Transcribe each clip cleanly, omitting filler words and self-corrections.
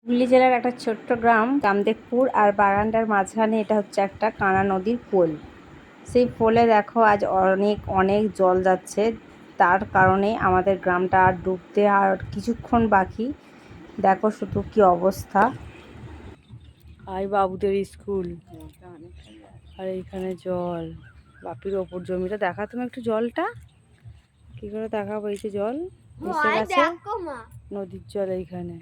হুগলি জেলার একটা ছোট্ট গ্রাম কামদেবপুর, আর বাগানটার মাঝখানে এটা হচ্ছে একটা কানা নদীর পোল। সেই পোলে দেখো আজ অনেক অনেক জল যাচ্ছে, তার কারণে আমাদের গ্রামটা আর ডুবতে আর কিছুক্ষণ বাকি। দেখো শুধু কি অবস্থা। আই বাবুদের স্কুল, আর এইখানে জল। বাপির ওপর জমিটা দেখা, তুমি একটু জলটা কি করে দেখাবো। এই যে জল এসে গেছে, নদীর জল এইখানে।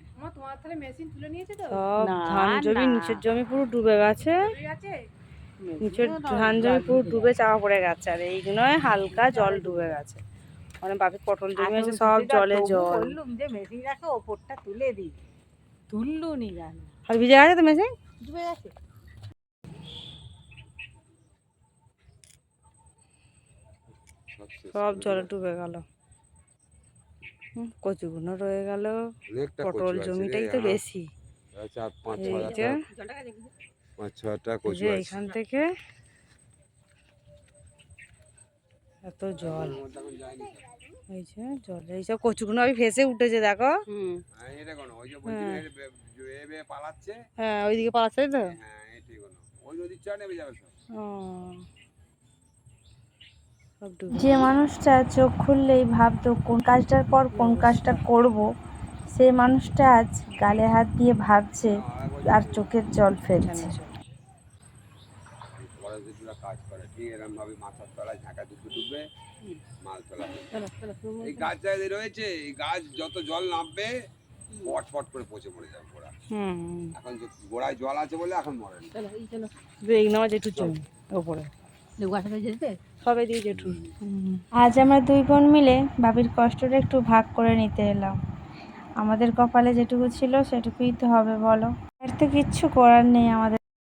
সব ধান জমি, নিচের জমি পুরো ডুবে গেছে। নিচের ধান জমি পুরো ডুবে চাপা পড়ে গেছে, আর এইগুলোয় হালকা জল ডুবে গেছে। মানে বাপি পটল জমি আছে, সব জলে জল। যে মেশিন রাখো ওপরটা তুলে দিই, তুললু নি জানো, আর ভিজে গেছে তো মেশিন ডুবে গেছে। সব জলে ডুবে গেল। কচুগুলো রয়ে গেল, পটল জমিটাই তো বেশি। এইখান থেকে এত জল, এই যে জল, এইসব কচুগুলো আমি ভেসে উঠেছে দেখো। হ্যাঁ ওইদিকে পালাচ্ছে তো। যে মানুষটা চোখ খুললেই ভাবতো কোন কাজটার পর কোন কাজটা করব, সেই মানুষটা আজ গালে হাত দিয়ে ভাবছে আর চোখের জল ফেলছে। কাজ করে ঠিক এরকম ভাবে মাথার তলায় ঝাঁকা দুটো ডুববে মাল তোলা। এই গাছ জায়গায় রয়েছে, এই গাছ যত জল নামবে পট করে পচে মরে যাবে গোড়া। এখন গোড়ায় জল আছে বলে এখন মরে না। এই নামা জেঠু জমি ওপরে সবাই দিয়ে জেঠু। আজ আমরা দুই বোন মিলে বাবির কষ্টটা একটু ভাগ করে নিতে এলাম। আমাদের কপালে যেটুকু ছিল সেটুকুই তো হবে বলো, এর তো কিচ্ছু করার নেই আমাদের।